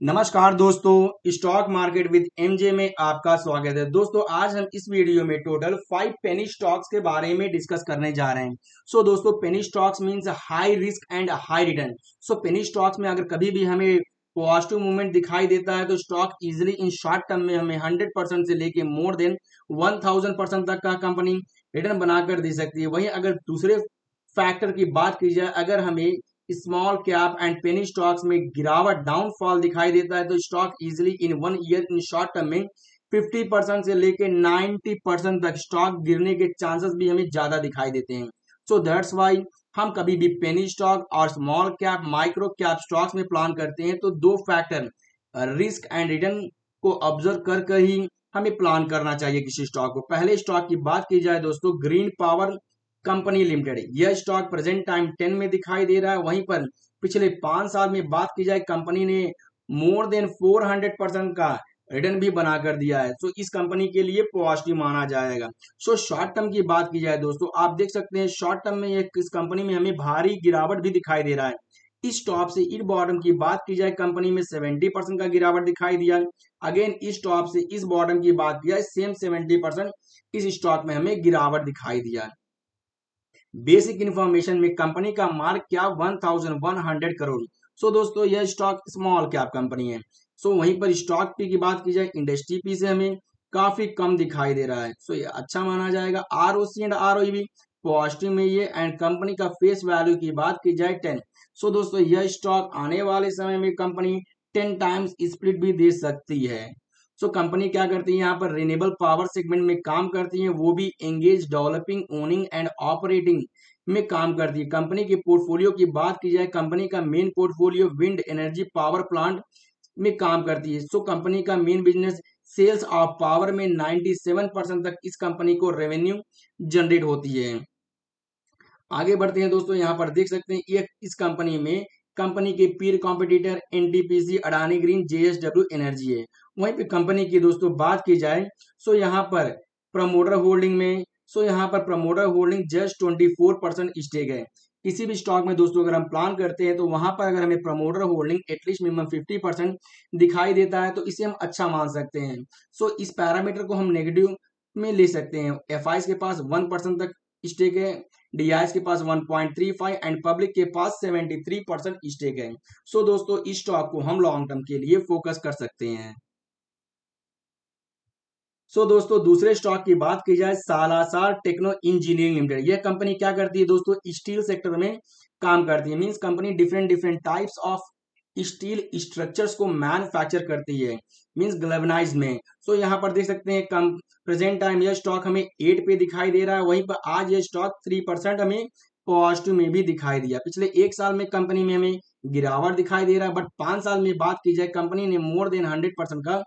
नमस्कार दोस्तों, stock market with MJ में आपका स्वागत है। दोस्तों आज हम इस वीडियो में टोटल 5 पेनी स्टॉक्स के बारे में डिस्कस करने जा रहे हैं। दोस्तों penny stocks means high risk and high return. Penny stocks में अगर कभी भी हमें पॉजिटिव मूवमेंट दिखाई देता है तो stock easily in short term में हमें 100% से लेके मोर देन 1000% तक का कंपनी रिटर्न बनाकर दे सकती है। वहीं अगर दूसरे फैक्टर की बात की जाए, अगर हमें small cap and penny stocks में गिरावट डाउनफॉल दिखाई देता है तो stock easily in 1 year in short term में 50% से लेके 90% तक स्टॉक गिरने के चांसेस भी हमें ज्यादा दिखाई देते हैं। दैट्स वाई हम कभी भी पेनी स्टॉक और small cap micro cap stocks में प्लान करते हैं तो दो फैक्टर रिस्क एंड रिटर्न को ऑब्जर्व कर ही हमें प्लान करना चाहिए किसी स्टॉक को। पहले स्टॉक की बात की जाए दोस्तों, ग्रीन पावर कंपनी लिमिटेड। यह स्टॉक प्रेजेंट टाइम 10 में दिखाई दे रहा है। वहीं पर पिछले 5 साल में बात की जाए, कंपनी ने मोर देन 400% का रिटर्न भी बना कर दिया है। इस कंपनी के लिए पॉजिटिव माना जाएगा। शॉर्ट टर्म की बात की जाए दोस्तों, आप देख सकते हैं शॉर्ट टर्म में इस कंपनी में हमें भारी गिरावट भी दिखाई दे रहा है। इस टॉप से इस बॉटम की बात की जाए, कंपनी में 70% का गिरावट दिखाई दिया। अगेन इस टॉप से इस बॉटम की बात की जाए, सेम 70% इस स्टॉक में हमें गिरावट दिखाई दिया। बेसिक इंफॉर्मेशन में कंपनी का मार्क क्या 1100 करोड़। दोस्तों यह स्टॉक स्मॉल कैप कंपनी है। वहीं पर स्टॉक पी की बात की जाए, इंडस्ट्री पी से हमें काफी कम दिखाई दे रहा है। ये अच्छा माना जाएगा। आरओसी एंड आरओई भी पॉजिटिव में ये। एंड कंपनी का फेस वैल्यू की बात की जाए 10। दोस्तों यह स्टॉक आने वाले समय में कंपनी 10 टाइम्स स्प्लिट भी दे सकती है। कंपनी क्या करती है, यहाँ पर रिन्यूएबल पावर सेगमेंट में काम करती है, वो भी engage developing owning and operating में काम करती है। कंपनी की पोर्टफोलियो की बात की जाए, कंपनी का main portfolio wind energy power plant में काम करती है। कंपनी का main business sales of power में 97% तक इस कंपनी को रेवेन्यू जनरेट होती है। आगे बढ़ते हैं दोस्तों, यहाँ पर देख सकते हैं ये इस कंपनी में कंपनी के पीर competitor NTPC, Adani green, JSW energy है। वहीं पे कंपनी की दोस्तों बात की जाए, यहाँ पर प्रमोटर होल्डिंग में यहाँ पर प्रमोटर होल्डिंग जस्ट 24% स्टेक है। किसी भी स्टॉक में दोस्तों अगर हम प्लान करते हैं तो वहां पर अगर हमें प्रमोटर होल्डिंग एटलीस्ट मिनिमम 50% दिखाई देता है तो इसे हम अच्छा मान सकते हैं। इस पैरामीटर को हम नेगेटिव में ले सकते हैं। एफआईस के पास 1% तक स्टेक है, डीआईएस के पास 1.35 एंड पब्लिक के पास 73% स्टेक है। दोस्तों इस स्टॉक को हम लॉन्ग टर्म के लिए फोकस कर सकते हैं। दोस्तों दूसरे स्टॉक की बात की जाए, सालासार टेक्नो इंजीनियरिंग लिमिटेड। यह कंपनी क्या करती है दोस्तों, स्टील सेक्टर में काम करती है। Means company different different types of steel structures को मैन्युफैक्चर करती है, मींस गैल्वेनाइज में। यहाँ पर देख सकते हैं कम प्रेजेंट टाइम यह स्टॉक हमें 8 पे दिखाई दे रहा है। वहीं पर आज यह स्टॉक 3% हमें पॉजिटिव में भी दिखाई दिया। पिछले 1 साल में कंपनी में हमें गिरावट दिखाई दे रहा है, बट 5 साल में बात की जाए कंपनी ने मोर देन 100% का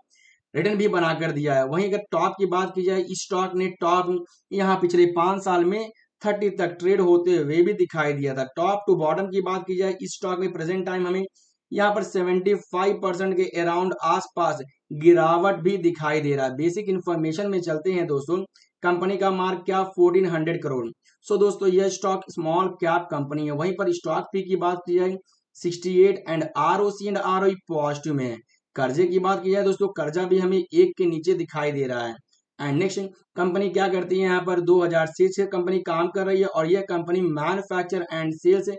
रिटर्न भी बनाकर दिया है। वहीं अगर टॉप की बात की जाए, इस स्टॉक ने टॉप यहाँ पिछले 5 साल में 30 तक ट्रेड होते हुए भी दिखाई दिया था। टॉप टू बॉटम की बात की जाए, इस स्टॉक में प्रेजेंट टाइम हमें यहाँ पर 75% के अराउंड आसपास गिरावट भी दिखाई दे रहा है। बेसिक इंफॉर्मेशन में चलते हैं दोस्तों, कंपनी का मार्क क्या 1400 करोड़। दोस्तों यह स्टॉक स्मॉल कैप कंपनी है। वहीं पर स्टॉक पी की बात की जाए 68 and ROC and ROE positive में है। कर्जे की बात की जाए दोस्तों, कर्जा भी हमें 1 के नीचे दिखाई दे रहा है। एंड नेक्स्ट कंपनी क्या करती है, यहाँ पर 2006 से कंपनी काम कर रही है और यह कंपनी मैन्युफैक्चर एंड सेल्स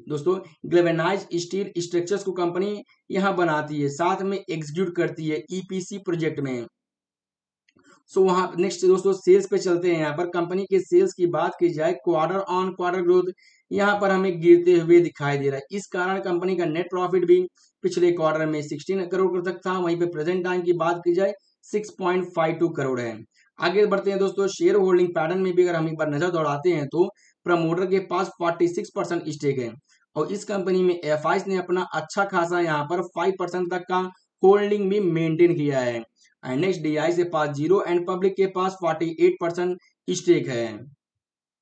दोस्तों ग्लेवेनाइज स्टील स्ट्रक्चर्स को कंपनी यहाँ बनाती है, साथ में एग्जीक्यूट करती है ईपीसी प्रोजेक्ट में। वहां नेक्स्ट दोस्तों सेल्स पे चलते हैं। यहाँ पर कंपनी के सेल्स की बात की जाए, क्वार्टर ऑन क्वार्टर ग्रोथ यहाँ पर हमें गिरते हुए दिखाई दे रहा है। इस कारण कंपनी का नेट प्रॉफिट भी पिछले क्वार्टर में 16 करोड़ तक था। वहीं पे प्रेजेंट टाइम की बात की जाए 6.52 करोड़ है। आगे बढ़ते हैं दोस्तों, शेयर होल्डिंग पैटर्न में भी अगर हम एक बार नजर दौड़ाते हैं तो प्रमोटर के पास 46% स्टेक है और इस कंपनी में एफआईस ने अपना अच्छा खासा यहाँ पर 5% तक का होल्डिंग भी मेंटेन किया है। एंड नेक्स्ट डीआई के पास 0 एंड पब्लिक के पास 48% स्टेक है।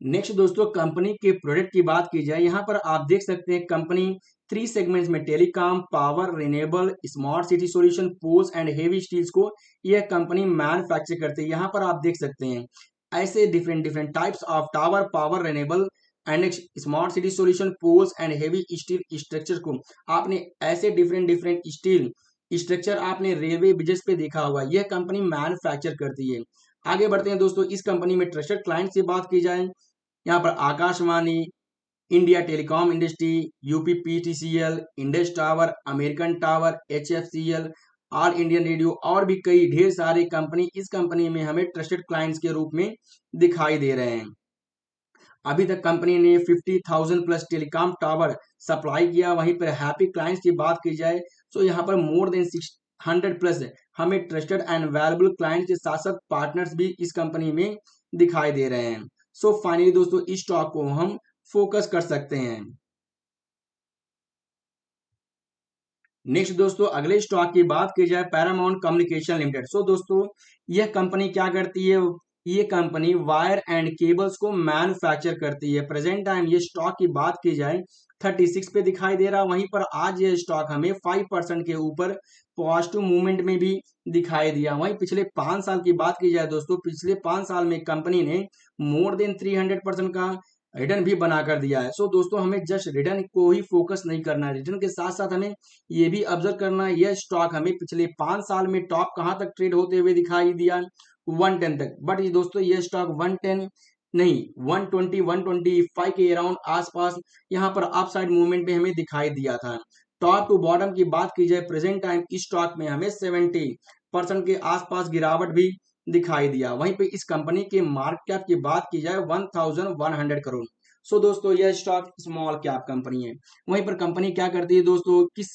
नेक्स्ट दोस्तों कंपनी के प्रोडक्ट की बात की जाए, यहाँ पर आप देख सकते हैं कंपनी 3 सेगमेंट्स में telecom, power, renewable, smart city solution, poles and heavy steels को यह कंपनी मैन्युफैक्चर करती है। यहाँ पर आप देख सकते हैं ऐसे different different types of tower, power, renewable and next smart city solution poles and heavy steel structure को आपने ऐसे डिफरेंट डिफरेंट स्टील स्ट्रक्चर आपने रेलवे बिजनेस पे देखा होगा, यह कंपनी मैन्युफैक्चर करती है। आगे बढ़ते हैं दोस्तों, इस कंपनी में ट्रस्टेड क्लाइंट से बात की जाए, यहाँ पर Akashvani, India telecom industry, UPPTCL, Indus tower, American tower, HFCL, all Indian radio और भी कई ढेर सारे कंपनी इस कंपनी में हमें ट्रस्टेड क्लाइंट्स के रूप में दिखाई दे रहे हैं। अभी तक कंपनी ने 50,000 प्लस टेलीकॉम टावर सप्लाई किया। वहीं पर हैप्पी क्लाइंट्स की बात की जाए तो यहाँ पर मोर देन 600 प्लस हमें ट्रस्टेड एंड वैल्यूएबल क्लाइंट्स के साथ साथ पार्टनर्स भी इस कंपनी में दिखाई दे रहे हैं। सो फाइनली दोस्तों, इस स्टॉक को हम फोकस कर सकते हैं। नेक्स्ट दोस्तों, अगले स्टॉक की बात की जाए, पैरामाउंट कम्युनिकेशन लिमिटेड। सो दोस्तों, यह कंपनी क्या करती है, ये कंपनी वायर एंड केबल्स को मैन्युफैक्चर करती है। प्रेजेंट टाइम ये स्टॉक की बात की जाए 36 पे दिखाई दे रहा, वहीं पर आज ये स्टॉक हमें 5% के ऊपर पॉजिटिव मूवमेंट में भी दिखाई दिया। वहीं पिछले 5 साल की बात की जाए दोस्तों, पिछले 5 साल में कंपनी ने मोर देन 300% का रिटर्न भी बना कर दिया है। सो दोस्तों, हमें जस्ट रिटर्न को ही फोकस नहीं करना है, रिटर्न के साथ साथ हमें ये भी ऑब्जर्व करना है यह स्टॉक हमें पिछले 5 साल में टॉप कहां तक ट्रेड होते हुए दिखाई दिया, 110 तक। बट ये दोस्तों, ये स्टॉक 110 नहीं, 120 125 के अराउंड आसपास यहाँ पर अपसाइड मूवमेंट में हमें दिखाई दिया था। टॉप टू बॉटम की बात की जाए, प्रेजेंट टाइम इस स्टॉक में हमें 70% के आसपास गिरावट भी दिखाई दिया। वहीं पे इस कंपनी के मार्केट कैप की बात की जाए 1100 करोड़। सो दोस्तों, यह स्टॉक स्मॉल कैप कंपनी है। वहीं पर कंपनी क्या करती है दोस्तों, किस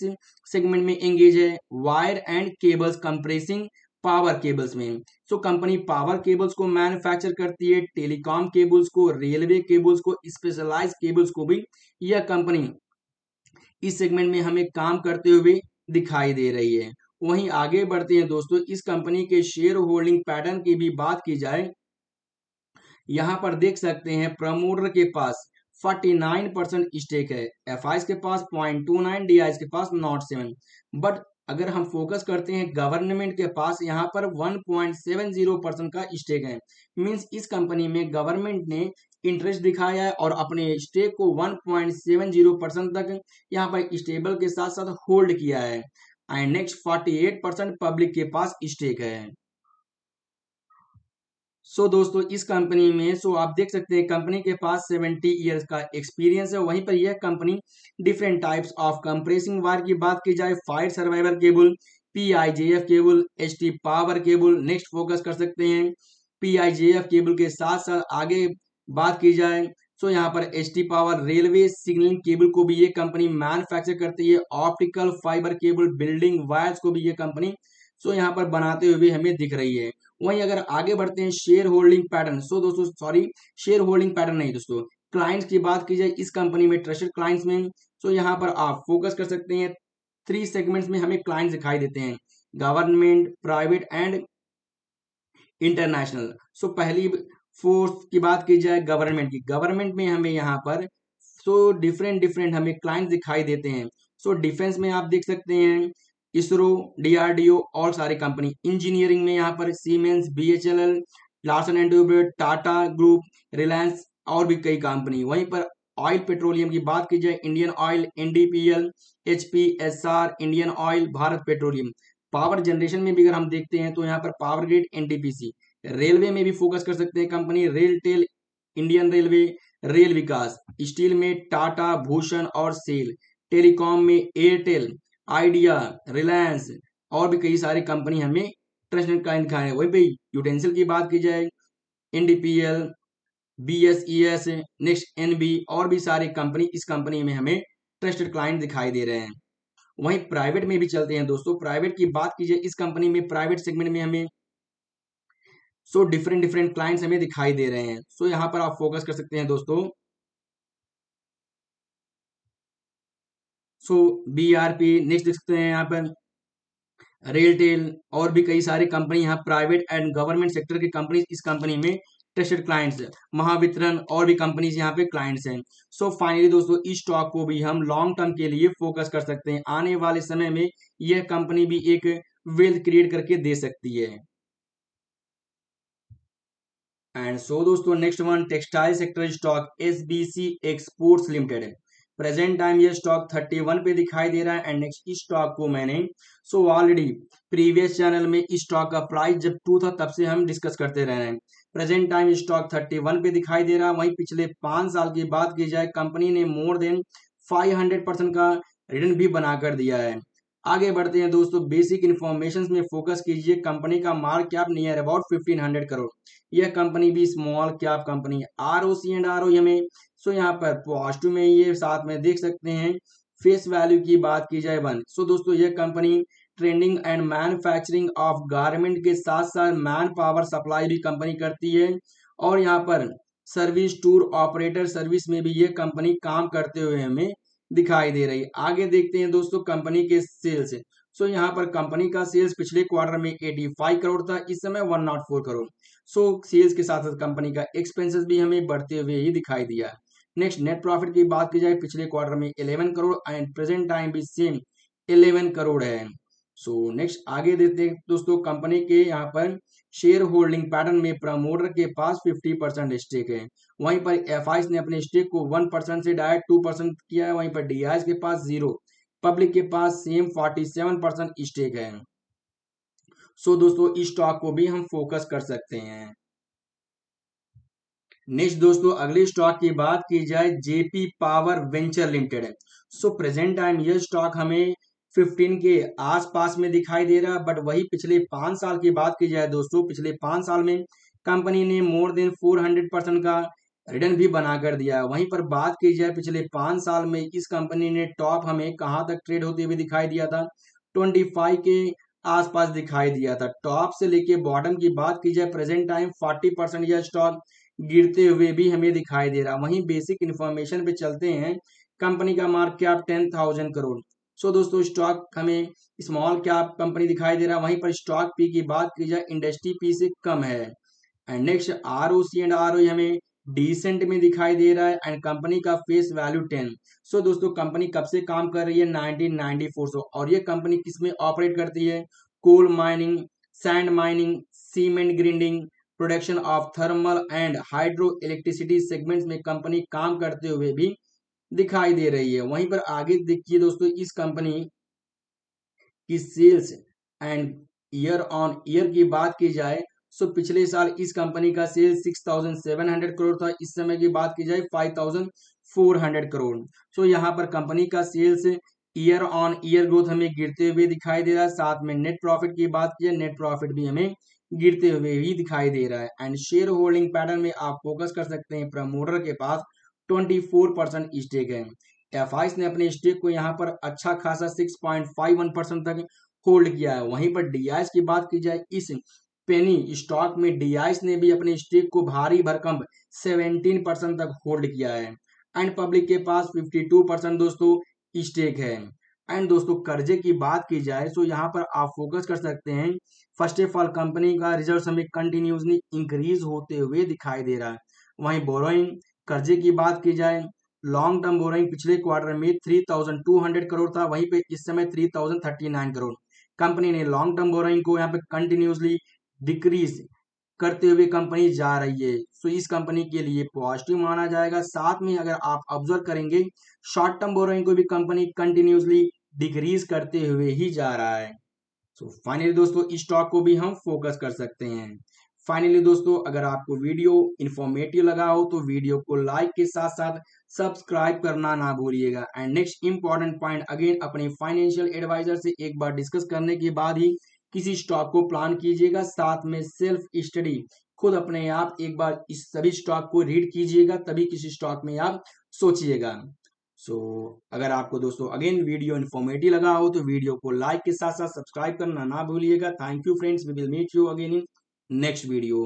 सेगमेंट में एंगेज है, wire and cables compressing power cables में। सो कंपनी पावर केबल्स को मैन्युफैक्चर करती है, टेलीकॉम केबल्स को, रेलवे केबल्स को, स्पेशलाइज्ड केबल्स को भी यह कंपनी इस सेगमेंट में हमें काम करते हुए दिखाई दे रही है। वहीं आगे बढ़ते हैं दोस्तों, इस कंपनी के शेयर होल्डिंग पैटर्न की भी बात की जाए, यहाँ पर देख सकते हैं प्रमोटर के पास 49% स्टेक है, एफआईज के पास 0.29, डीआईज के पास 0.7। बट अगर हम फोकस करते हैं गवर्नमेंट के पास यहाँ पर 1.70% का स्टेक है। मींस इस कंपनी में गवर्नमेंट ने इंटरेस्ट दिखाया है और अपने स्टेक को 1.70% तक यहाँ पर स्टेबल के साथ साथ होल्ड किया है। एंड नेक्स्ट 48% पब्लिक के पास स्टेक है। सो दोस्तों, इस कंपनी में आप देख सकते हैं कंपनी के पास 70 ईयर्स का एक्सपीरियंस है। वहीं पर यह company different types of compressing wire की बात की जाए, fire survivor cable, PIJF cable, HT power cable, next focus कर सकते हैं पीआईजेएफ केबल के साथ साथ आगे बात की जाए यहाँ पर HT power railway signalling cable को भी ये कंपनी मैन्युफैक्चर करती है, optical fibre cable, building wires को भी ये कंपनी यहाँ पर बनाते हुए हमें दिख रही है। वहीं अगर आगे बढ़ते हैं शेयर होल्डिंग पैटर्न, दोस्तों सॉरी, शेयर होल्डिंग पैटर्न नहीं दोस्तों, क्लाइंट्स की बात की जाए इस कंपनी में, ट्रस्टेड क्लाइंट्स में, यहाँ पर आप फोकस कर सकते हैं 3 सेगमेंट्स में हमें क्लाइंट्स दिखाई देते हैं, गवर्नमेंट, प्राइवेट एंड इंटरनेशनल। पहली फोर्थ की बात की जाए गवर्नमेंट की, गवर्नमेंट में हमें यहाँ पर डिफरेंट डिफरेंट हमें क्लाइंट्स दिखाई देते हैं। डिफेंस में आप देख सकते हैं इसरो, डीआरडीओ और सारी कंपनी, इंजीनियरिंग में यहाँ पर Siemens, BHLL, Larsen and Toubro, Tata group, Reliance और भी कई कंपनी। वहीं पर ऑयल पेट्रोलियम की बात की जाए, Indian oil, NDPL, HPSR, Indian oil, Bharat petroleum. Power generation में भी अगर हम देखते हैं तो यहाँ पर पावर ग्रिड, एनटीपीसी। रेलवे में भी फोकस कर सकते हैं company, railtel, Indian railway, rail Vikas. Steel में टाटा, भूषण और सेल। टेलीकॉम में एयरटेल, आइडिया, रिलायंस और भी कई सारी कंपनी हमें ट्रस्टेड क्लाइंट दिखाए हैं। वहीं पे यूटेंसिल की बात की जाए, एनडीपीएल, बीएसईएस, नेक्स्ट एनबी और भी सारी कंपनी इस कंपनी में हमें ट्रस्टेड क्लाइंट दिखाई दे रहे हैं। वहीं प्राइवेट में भी चलते हैं दोस्तों, प्राइवेट की बात कीजिए इस कंपनी में, प्राइवेट सेगमेंट में हमें डिफरेंट डिफरेंट क्लाइंट्स हमें दिखाई दे रहे हैं। यहाँ पर आप फोकस कर सकते हैं दोस्तों। बीआरपी, नेक्स्ट देख सकते हैं यहाँ पर रेलटेल और भी कई सारी कंपनी, यहाँ प्राइवेट एंड गवर्नमेंट सेक्टर की कंपनी इस कंपनी में ट्रस्टेड क्लाइंट्स, महावितरण और भी कंपनीज यहाँ पे क्लाइंट्स हैं। फाइनली दोस्तों, इस स्टॉक को भी हम लॉन्ग टर्म के लिए फोकस कर सकते हैं। आने वाले समय में यह कंपनी भी एक वेल्थ क्रिएट करके दे सकती है। एंड सो दोस्तों next one textile sector stock SBC exports limited है। प्रेजेंट टाइम ये स्टॉक 31 पे दिखाई दे रहा है। एंड नेक्स्ट इस स्टॉक को मैंने ऑलरेडी प्रीवियस चैनल में इस स्टॉक का प्राइस जब 2 था तब से हम डिस्कस करते रह रहे हैं। प्रेजेंट टाइम स्टॉक 31 पे दिखाई दे रहा है। वहीं पिछले 5 साल की बात की जाए कंपनी ने मोर देन 500% का रिटर्न भी बनाकर दिया है। आगे बढ़ते हैं दोस्तों, बेसिक इन्फॉर्मेशन में फोकस कीजिए। कंपनी का market cap near about 1500 crore. यह कंपनी भी स्मॉल कैप कंपनी है। ROC एंड ROE में यहाँ पर पॉजिटिव में ये साथ में देख सकते हैं। फेस वैल्यू की बात की जाए 1। दोस्तों यह company trending and manufacturing of garment के साथ साथ मैन पावर सप्लाई भी कंपनी करती है। और यहाँ पर सर्विस टूर ऑपरेटर सर्विस में भी ये कंपनी काम करते हुए हमें दिखाई दे रही है। आगे देखते हैं दोस्तों कंपनी के सेल्स। यहाँ पर कंपनी का सेल्स पिछले क्वार्टर में 85 करोड़ था, इस समय 104 करोड़। सेल्स के साथ साथ कंपनी का एक्सपेंसेस भी हमें बढ़ते हुए ही दिखाई दिया। नेक्स्ट नेट प्रॉफिट की बात की जाए पिछले क्वार्टर में 11 करोड़ एंड प्रेजेंट टाइम भी सेम 11 करोड़ है। नेक्स्ट आगे देते हैं दोस्तों कंपनी के यहाँ पर शेयर होल्डिंग पैटर्न में प्रमोटर के पास 50% स्टेक है। वहीं पर FIs ने अपने स्टेक को 1% से डायरेक्ट 2% किया है। वहीं पर DIs के पास 0, पब्लिक के पास सेम 47% स्टेक है। दोस्तों इस स्टॉक को भी हम फोकस कर सकते हैं। नेक्स्ट दोस्तों अगले स्टॉक की बात की जाए JP पावर वेंचर लिमिटेड है। प्रेजेंट टाइम यह स्टॉक हमें 15 के आसपास में दिखाई दे रहा है। बट वही पिछले 5 साल की बात की जाए दोस्तों, पिछले 5 साल में कंपनी ने मोर देन 400% का रिटर्न भी बनाकर दिया है। वहीं पर बात की जाए पिछले 5 साल में इस कंपनी ने टॉप हमें कहां तक ट्रेड होते हुए दिखाई दिया था, 25 के आसपास दिखाई दिया था। टॉप से लेके बॉटम की बात की जाए प्रेजेंट टाइम 40% यह स्टॉक गिरते हुए भी हमें दिखाई दे रहा। वहीं बेसिक इन्फॉर्मेशन पे चलते हैं। कंपनी का मार्केट कैप 10,000 करोड़। दोस्तों स्टॉक हमें स्मॉल कैप कंपनी दिखाई दे रहा है। वहीं पर स्टॉक पी की बात की जाए इंडस्ट्री पी से कम है। And next ROC and ROE हमें डिसेंट में दिखाई दे रहा है। एंड कंपनी का फेस वैल्यू 10। दोस्तों कंपनी कब से काम कर रही है, 1994 से। और ये कंपनी किसमें ऑपरेट करती है, coal mining, sand mining, cement grinding, production of thermal and hydro electricity segments में कंपनी काम करते हुए भी दिखाई दे रही है। वहीं पर आगे देखिए दोस्तों इस कंपनी की sales and year on year की बात की जाए पिछले साल इस कंपनी का सेल्स 6,700 करोड़ था। इस समय की बात की जाए 5,400 करोड़। यहाँ पर कंपनी का sales year on year growth हमें गिरते हुए दिखाई दे रहा है। साथ में नेट प्रॉफिट की बात की जाए नेट प्रॉफिट भी हमें गिरते हुए ही दिखाई दे रहा है। एंड शेयर होल्डिंग पैटर्न में आप फोकस कर सकते हैं। प्रमोटर के पास 24% स्टेक है। FIs ने अपने स्टेक को यहाँ पर अच्छा खासा 6.51% तक होल्ड किया है। वहीं पर DIs की बात की जाए इस पेनी स्टॉक में DIs ने भी अपने स्टेक को भारी भरकम 17% तक होल्ड किया है। एंड पब्लिक के पास 52% दोस्तों स्टेक है। एंड दोस्तों कर्जे की बात की जाए यहाँ पर आप फोकस कर सकते हैं। फर्स्ट ऑफ ऑल कंपनी का रिजर्व हमें कंटिन्यूसली इंक्रीज होते हुए दिखाई दे रहा है। वहीं बोरोइंग कर्जे की बात की जाए लॉन्ग टर्म बोरोइंग पिछले क्वार्टर में 3,200 करोड़ था। वहीं पे इस समय 3,039 करोड़। कंपनी ने लॉन्ग टर्म बोरोइंग को यहाँ पे कंटिन्यूसली डिक्रीज करते हुए कंपनी जा रही है। इस कंपनी के लिए पॉजिटिव माना जाएगा। साथ में अगर आप ऑब्जर्व करेंगे शॉर्ट टर्म बोरोइंग को भी कंपनी कंटिन्यूसली डिक्रीज करते हुए ही जा रहा है। फाइनली दोस्तों इस स्टॉक को भी हम फोकस कर सकते हैं। फाइनली दोस्तों अगर आपको वीडियो इंफॉर्मेटिव लगा हो तो वीडियो को लाइक के साथ साथ सब्सक्राइब करना ना भूलिएगा। And next important point again अपने फाइनेंशियल एडवाइजर से एक बार डिस्कस करने के बाद ही किसी स्टॉक को प्लान कीजिएगा। साथ में सेल्फ स्टडी खुद अपने आप एक बार इस सभी स्टॉक को रीड कीजिएगा, तभी किसी स्टॉक में आप सोचिएगा। अगर आपको दोस्तों अगेन वीडियो इन्फॉर्मेटिव लगा हो तो वीडियो को लाइक के साथ साथ सब्सक्राइब करना ना भूलिएगा। Thank you friends, we will meet you again in next video.